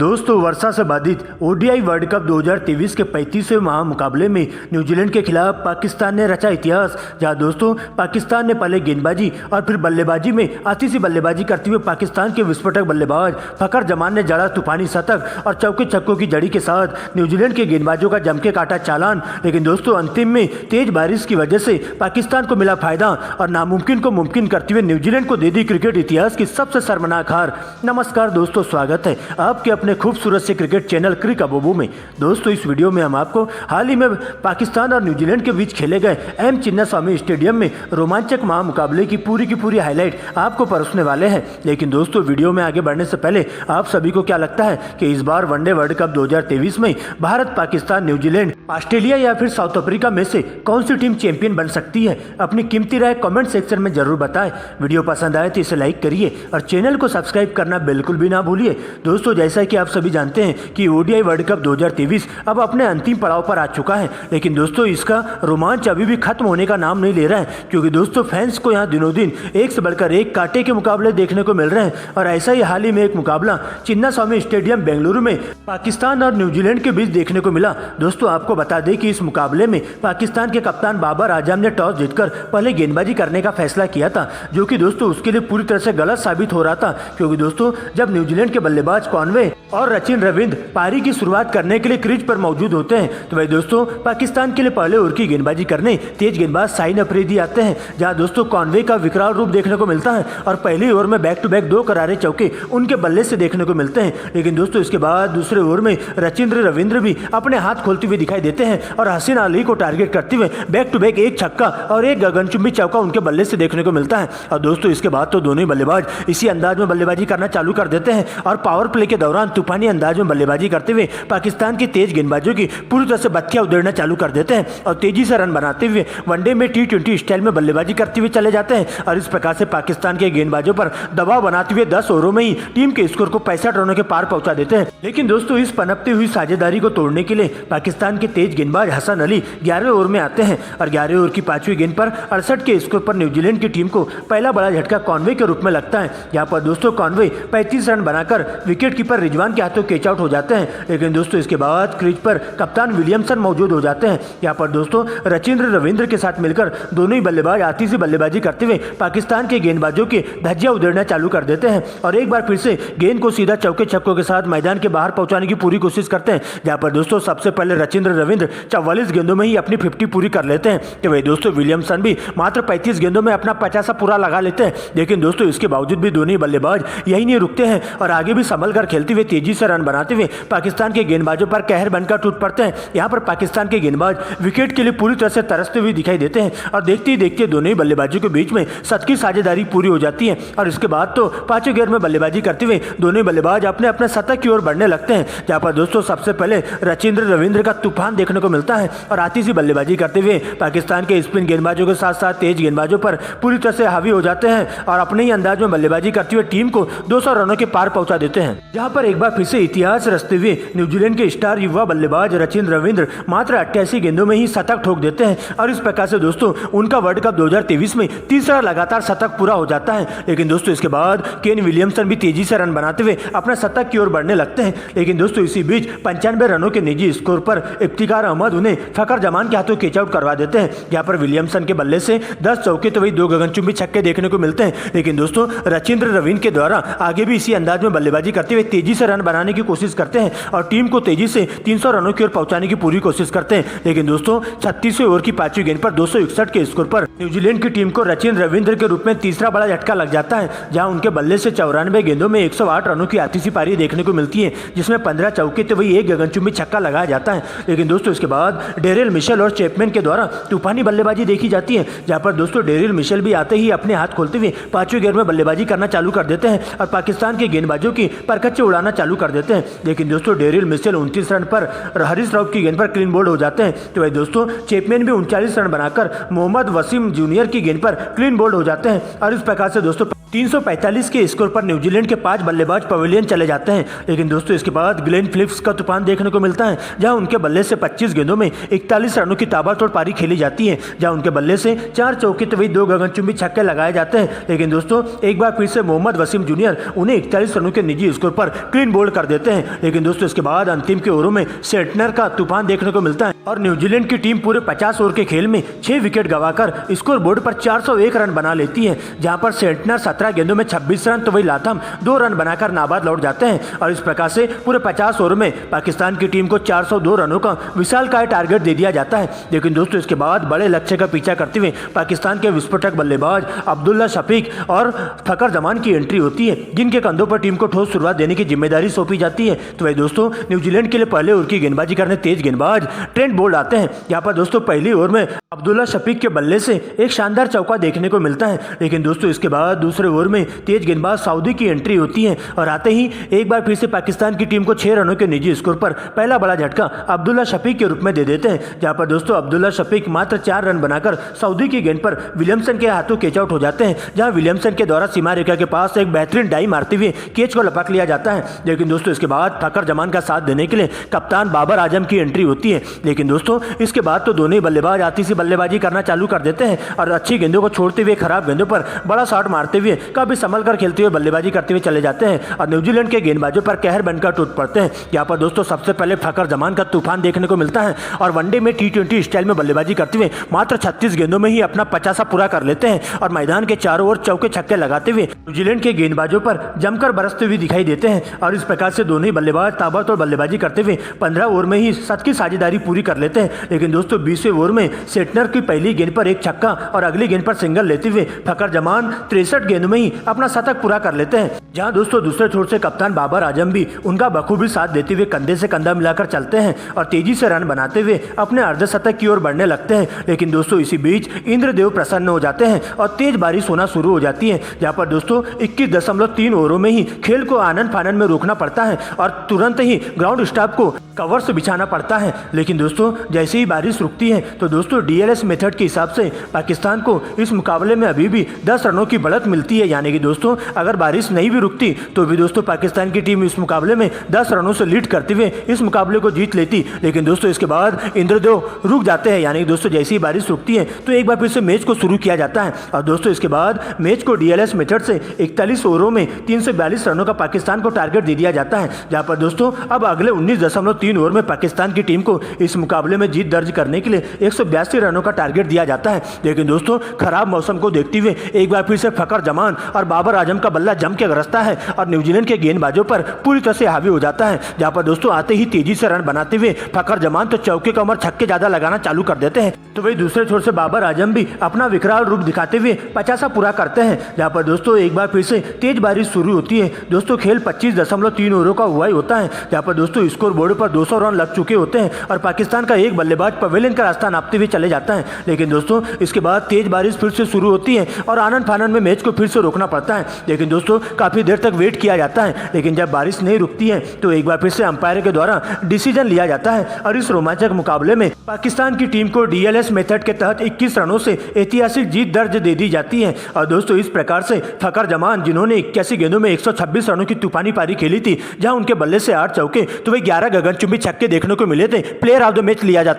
दोस्तों वर्षा से बाधित ओडीआई वर्ल्ड कप 2023 के 35वें महामुकाबले में न्यूजीलैंड के खिलाफ पाकिस्तान ने रचा इतिहास। जहां दोस्तों पाकिस्तान ने पहले गेंदबाजी और फिर बल्लेबाजी में आतिशी बल्लेबाजी करते हुए पाकिस्तान के विस्फोटक बल्लेबाज फखर जमान ने जड़ा तूफानी शतक और चौके छक्कों की जड़ी के साथ न्यूजीलैंड के गेंदबाजों का जम के काटा चालान। लेकिन दोस्तों अंतिम में तेज बारिश की वजह से पाकिस्तान को मिला फायदा और नामुमकिन को मुमकिन करते हुए न्यूजीलैंड को दे दी क्रिकेट इतिहास की सबसे शर्मनाक हार। नमस्कार दोस्तों, स्वागत है आपके अपने खूबसूरत से क्रिकेट चैनल क्रिक अबोबो में। दोस्तों इस वीडियो में हम आपको हाल ही में पाकिस्तान और न्यूजीलैंड के बीच खेले गए एम चिन्नास्वामी स्टेडियम में रोमांचक महामुकाबले की पूरी हाईलाइट आपको परोसने वाले हैं। लेकिन दोस्तों वीडियो में आगे बढ़ने से पहले आप सभी को क्या लगता है कि इस बार वनडे वर्ल्ड कप 2023 में भारत, पाकिस्तान, न्यूजीलैंड, ऑस्ट्रेलिया या फिर साउथ अफ्रीका में से कौन सी टीम चैंपियन बन सकती है? अपनी कीमती राय कमेंट सेक्शन में जरूर बताएं। वीडियो पसंद आए तो इसे लाइक करिए और चैनल को सब्सक्राइब करना बिल्कुल भी ना भूलिए। दोस्तों जैसा कि आप सभी जानते हैं कि ओडीआई वर्ल्ड कप 2023 अब अपने अंतिम पड़ाव पर आ चुका है। लेकिन दोस्तों इसका रोमांच अभी भी खत्म होने का नाम नहीं ले रहा है, क्योंकि दोस्तों फैंस को यहाँ दिनों दिन एक से बढ़कर एक कांटे के मुकाबले देखने को मिल रहे हैं। और ऐसा ही हाल ही में एक मुकाबला चिन्नास्वामी स्टेडियम बेंगलुरु में पाकिस्तान और न्यूजीलैंड के बीच देखने को मिला। दोस्तों आपको बता दें कि इस मुकाबले में पाकिस्तान के कप्तान बाबर आजम ने टॉस जीतकर पहले गेंदबाजी करने का फैसला किया था, जो कि दोस्तों उसके लिए पूरी तरह से गलत साबित हो रहा था। क्योंकि दोस्तों जब न्यूजीलैंड के बल्लेबाज कॉनवे और रचिन रविंद्र पारी की शुरुआत करने के लिए क्रीज पर मौजूद होते हैं, तो भाई दोस्तों पाकिस्तान के लिए पहले ओवर की गेंदबाजी करने तेज गेंदबाज साइन अफरीदी आते हैं। जहां दोस्तों कॉनवे का विकराल रूप देखने को मिलता है और पहले ओवर में बैक टू बैक 2 करारे चौके उनके बल्ले से देखने को मिलते हैं। लेकिन दोस्तों इसके बाद दूसरे ओवर में रचिन रविंद्र भी अपने हाथ खोलते हुए दिखाई देते हैं और हसीन अली को टारगेट करते हुए बैक टू बैक एक छक्का और एक गगनचुंबी चौका उनके बल्ले से देखने को मिलता है। और दोस्तों इसके बाद तो दोनों ही बल्लेबाज इसी अंदाज में बल्लेबाजी करना चालू कर देते हैं और पावर प्ले के दौरान तूफानी अंदाज में बल्लेबाजी करते हुए पाकिस्तान के तेज गेंदबाजों की पूरी तरह से बत्तियां उधेड़ना चालू कर देते हैं और तेजी से रन बनाते हुए वनडे में T20 स्टाइल में बल्लेबाजी करते हुए चले जाते हैं। और इस प्रकार से पाकिस्तान के गेंदबाजों पर दबाव बनाते हुए 10 ओवरों में ही टीम के स्कोर को 65 रनों के पार पहुंचा देते हैं। लेकिन दोस्तों इस पनपती हुई साझेदारी को तोड़ने के लिए पाकिस्तान के तेज गेंदबाज हसन अली 11वें ओवर में आते हैं और 11वें ओवर की 5वीं गेंद पर 68 के स्कोर पर न्यूजीलैंड की टीम को पहला बड़ा झटका कॉनवे के रूप में लगता है। यहाँ पर दोस्तों कॉनवे 35 रन बनाकर विकेट कीपर रिजवान के हाथों कैच आउट हो जाते हैं। लेकिन दोस्तों इसके बाद क्रीज पर कप्तान विलियमसन मौजूद हो जाते हैं। यहाँ पर दोस्तों रचिंद्र रविंद्र के साथ मिलकर दोनों ही बल्लेबाज आतिशी बल्लेबाजी करते हुए पाकिस्तान के गेंदबाजों के धज्जियां उधेड़ना चालू कर देते हैं और एक बार फिर से गेंद को सीधा चौके छक्कों के साथ मैदान के बाहर पहुंचाने की पूरी कोशिश करते हैं। जहां पर दोस्तों सबसे पहले रचिंद्र रविंद्र 44 गेंदों में ही अपनी 50 पूरी कर लेते हैं, तो वही दोस्तों विलियमसन भी मात्र 35 गेंदों में अपना 50 पूरा लगा लेते हैं। लेकिन दोस्तों इसके बावजूद भी दोनों ही बल्लेबाज यही नहीं रुकते हैं और आगे भी संभल कर खेलते हुए तेजी से रन बनाते हुए पाकिस्तान के गेंदबाजों पर कहर बनकर टूट पड़ते हैं। यहाँ पर पाकिस्तान के गेंदबाज विकेट के लिए पूरी तरह से तरसते हुए दिखाई देते हैं और देखते ही देखते दोनों ही बल्लेबाजों के बीच में सच की साझेदारी पूरी हो जाती है। और इसके बाद तो 5वें गेयर में बल्लेबाजी करते हुए दोनों ही बल्लेबाज अपने अपने शतक की ओर बढ़ने लगते हैं। जहाँ पर दोस्तों सबसे पहले रचिंद्र रविंद्र का तूफान देखने को मिलता है और आतिशी बल्लेबाजी करते हुए पाकिस्तान के स्पिन गेंदबाजों के साथ साथ तेज गेंदबाजों पर पूरी तरह से हावी हो जाते हैं और अपने ही अंदाज में बल्लेबाजी करते हुए टीम को 200 रनों के पार पहुंचा देते हैं। जहाँ पर एक बार फिर से इतिहास रचते हुए न्यूजीलैंड के स्टार युवा बल्लेबाज रचिंद्र रविंद्र मात्र 88 गेंदों में ही शतक ठोक देते हैं और इस प्रकार से दोस्तों उनका वर्ल्ड कप 2023 में तीसरा लगातार शतक पूरा हो जाता है। लेकिन दोस्तों इसके बाद केन विलियमसन भी तेजी से रन बनाते हुए अपना शतक की ओर बढ़ने लगते हैं। लेकिन दोस्तों इसी बीच 95 रनों के निजी स्कोर पर इफ्तिकार अहमद उन्हें फखर जमान के हाथों कैच आउट करवा देते हैं। यहाँ पर विलियमसन के बल्ले से 10 चौके तो वही 2 गगनचुंबी छक्के देखने को मिलते हैं। लेकिन दोस्तों रचिंद्र रविंद्र के द्वारा आगे भी इसी अंदाज में बल्लेबाजी करते हुए तेजी से रन बनाने की कोशिश करते हैं और टीम को तेजी से 300 रनों की ओर पहुंचाने की पूरी कोशिश करते हैं। लेकिन दोस्तों 36वें ओवर की 5वीं गेंद पर 261 के स्कोर पर न्यूजीलैंड की टीम को रचिन रविंद्र के रूप में तीसरा बड़ा झटका लग जाता है, जहां उनके बल्ले से 94 गेंदों में 108 रनों की आतिशी पारी देखने को मिलती है, जिसमें 15 चौके तो वही एक गगनचुंबी छक्का लगाया जाता है। लेकिन दोस्तों इसके बाद डेरिल मिशेल और चैपमैन के द्वारा तूफानी बल्लेबाजी देखी जाती है, जहां पर दोस्तों डेरिल मिशेल भी आते ही अपने हाथ खोलते हुए 5वें गेयर में बल्लेबाजी करना चालू कर देते हैं और पाकिस्तान के गेंदबाजों की परकच्चे उड़ाना चालू कर देते हैं। लेकिन दोस्तों डेरिल मिशेल 29 रन पर हरीश राव की गेंद पर क्लीन बोल्ड हो जाते हैं, तो वही दोस्तों चैपमैन भी 39 रन बनाकर मोहम्मद वसीम जूनियर की गेंद पर क्लीन बोल्ड हो जाते हैं और इस प्रकार से दोस्तों 345 के स्कोर पर न्यूजीलैंड के 5 बल्लेबाज पवेलियन चले जाते हैं। लेकिन दोस्तों इसके बाद ग्लेन फिलिप्स का तूफान देखने को मिलता है, जहां उनके बल्ले से 25 गेंदों में 41 रनों की ताबड़तोड़ पारी खेली जाती है, जहां उनके बल्ले से 4 चौके तो वही 2 गगनचुंबी छक्के लगाए जाते हैं। लेकिन दोस्तों एक बार फिर से मोहम्मद वसीम जूनियर उन्हें 41 रनों के निजी स्कोर पर क्लीन बोल्ड कर देते हैं। लेकिन दोस्तों इसके बाद अंतिम के ओवरों में सेंटनर का तूफान देखने को मिलता है और न्यूजीलैंड की टीम पूरे 50 ओवर के खेल में 6 विकेट गंवाकर स्कोर बोर्ड पर 401 रन बना लेती है, जहां पर सेंटनर 17 गेंदों में 26 रन तो वही लाथम 2 रन बनाकर नाबाद लौट जाते हैं। और इस प्रकार से पूरे 50 ओवर में पाकिस्तान की टीम को 402 रनों का विशालकाय टारगेट दे दिया जाता है। लेकिन दोस्तों इसके बाद बड़े लक्ष्य का पीछा करते हुए पाकिस्तान के विस्फोटक बल्लेबाज अब्दुल्ला शफीक और फकर जमान की एंट्री होती है, जिनके कंधों पर टीम को ठोस शुरुआत देने की जिम्मेदारी सौंपी जाती है। तो वही दोस्तों न्यूजीलैंड के लिए पहले ओवर की गेंदबाजी करने तेज गेंदबाज ट्रेंट बोल्ट आते हैं। यहाँ पर दोस्तों पहली ओवर में अब्दुल्ला शफीक के बल्ले से एक शानदार चौका देखने को मिलता है। लेकिन दोस्तों इसके बाद दूसरे ओवर में तेज गेंदबाज सऊदी की एंट्री होती है और आते ही एक बार फिर से पाकिस्तान की टीम को 6 रनों के निजी स्कोर पर पहला बड़ा झटका अब्दुल्ला शफीक के रूप में दे देते हैं, जहां पर दोस्तों अब्दुल्ला शफीक मात्र 4 रन बनाकर सऊदी की गेंद पर विलियमसन के हाथों कैच आउट हो जाते हैं, जहां विलियमसन के द्वारा सीमा रेखा के पास एक बेहतरीन डाई मारते हुए कैच को लपक लिया जाता है। लेकिन दोस्तों इसके बाद फकर जमान का साथ देने के लिए कप्तान बाबर आजम की एंट्री होती है। लेकिन दोस्तों इसके बाद तो दोनों ही बल्लेबाज आती सी बल्लेबाजी करना चालू कर देते हैं और अच्छी गेंदों को छोड़ते हुए खराब गेंदों पर बड़ा शॉट मारते हुए काफी संभल कर खेलते हुए बल्लेबाजी करते हुए चले जाते हैं और न्यूजीलैंड के गेंदबाजों पर कहर बनकर टूट पड़ते हैं। यहाँ पर दोस्तों सबसे पहले फकर जमान का तूफान देखने को मिलता है और वनडे में T20 स्टाइल में बल्लेबाजी करते हुए मात्र 36 गेंदों में ही अपना 50 पूरा कर लेते हैं और मैदान के चारों ओर चौके छक्के लगाते हुए न्यूजीलैंड के गेंदबाजों पर जमकर बरसते हुए दिखाई देते हैं। और इस प्रकार से दोनों ही बल्लेबाज ताबड़तोड़ बल्लेबाजी करते हुए 15 ओवर में ही 7 की साझेदारी पूरी कर लेते हैं। लेकिन दोस्तों 20वें ओवर में सेंटनर की पहली गेंद पर एक छक्का और अगली गेंद पर सिंगल लेते हुए फकर जमान 63 गेंद में ही अपना शतक पूरा कर लेते हैं, जहां दोस्तों दूसरे छोर से कप्तान बाबर आजम भी उनका बखूबी साथ देते हुए कंधे से कंधा मिलाकर चलते हैं और तेजी से रन बनाते हुए अपने अर्धशतक की ओर बढ़ने लगते हैं। लेकिन दोस्तों इसी बीच इंद्रदेव प्रसन्न हो जाते हैं और तेज बारिश होना शुरू हो जाती है, जहां पर दोस्तों 21.3 ओवरों में ही खेल को आनन फानन में रोकना पड़ता है और तुरंत ही ग्राउंड स्टाफ को कवर्स बिछाना पड़ता है। लेकिन दोस्तों जैसे ही बारिश रुकती है तो दोस्तों DLS मेथड के हिसाब से पाकिस्तान को इस मुकाबले में अभी भी 10 रनों की बढ़त मिलती है, यानी कि दोस्तों अगर बारिश नहीं भी रुकती तो भी दोस्तों पाकिस्तान की टीम इस मुकाबले में 10 रनों से लीड करते हुए इस मुकाबले को जीत लेती। लेकिन दोस्तों इसके बाद इंद्रदेव रुक जाते हैं, यानी कि दोस्तों जैसे ही बारिश रुकती है तो एक बार फिर से मैच को शुरू किया जाता है और दोस्तों इसके बाद मैच को DLS मेथड से 41 ओवरों में 342 रनों का पाकिस्तान को टारगेट दे दिया जाता है, जहां पर दोस्तों अब अगले 19.3 ओवर में पाकिस्तान की टीम को इस मुकाबले में जीत दर्ज करने के लिए 182 रनों का टारगेट दिया जाता है। लेकिन दोस्तों खराब मौसम को देखते हुए एक बार फिर से फकर जमान और बाबर आजम का बल्ला जम के गरजता है और न्यूजीलैंड के गेंदबाजों पर पूरी तरह से हावी हो जाता है, जहां पर दोस्तों आते ही तेजी से रन बनाते हुए फकर जमान तो चौके का उम्र छक्के ज्यादा लगाना चालू कर देते हैं। तो वही दूसरे छोर से बाबर आजम भी अपना विकराल रूप दिखाते हुए 50 पूरा करते हैं, जहां पर दोस्तों एक बार फिर से तेज बारिश शुरू होती है। दोस्तों खेल 25.3 ओवरों का हुआ ही होता है, जहां पर दोस्तों स्कोर बोर्ड पर 200 रन लग चुके होते हैं और पाकिस्तान का एक बल्लेबाज पवेलियन का रास्ता नापते हुए चले जाता है। लेकिन दोस्तों इसके बाद तेज बारिश फिर से शुरू होती है और आनन फानन में मैच को फिर से रोकना पड़ता है। लेकिन दोस्तों काफी देर तक वेट किया जाता है, लेकिन जब बारिश नहीं रुकती है तो एक बार फिर से अंपायर के द्वारा डिसीजन लिया जाता है और इस रोमांचक मुकाबले में पाकिस्तान की टीम को DLS मेथड के तहत 21 रनों से ऐतिहासिक जीत दर्ज दे दी जाती है। और दोस्तों इस प्रकार से फकर जमान जिन्होंने 81 गेंदों में 126 रनों की तूफानी पारी खेली थी, जहां उनके बल्ले से 8 चौके तो वे 11 गगनचुंबी छक्के देखने को मिले थे, प्लेयर ऑफ द मैच लिया जाता है।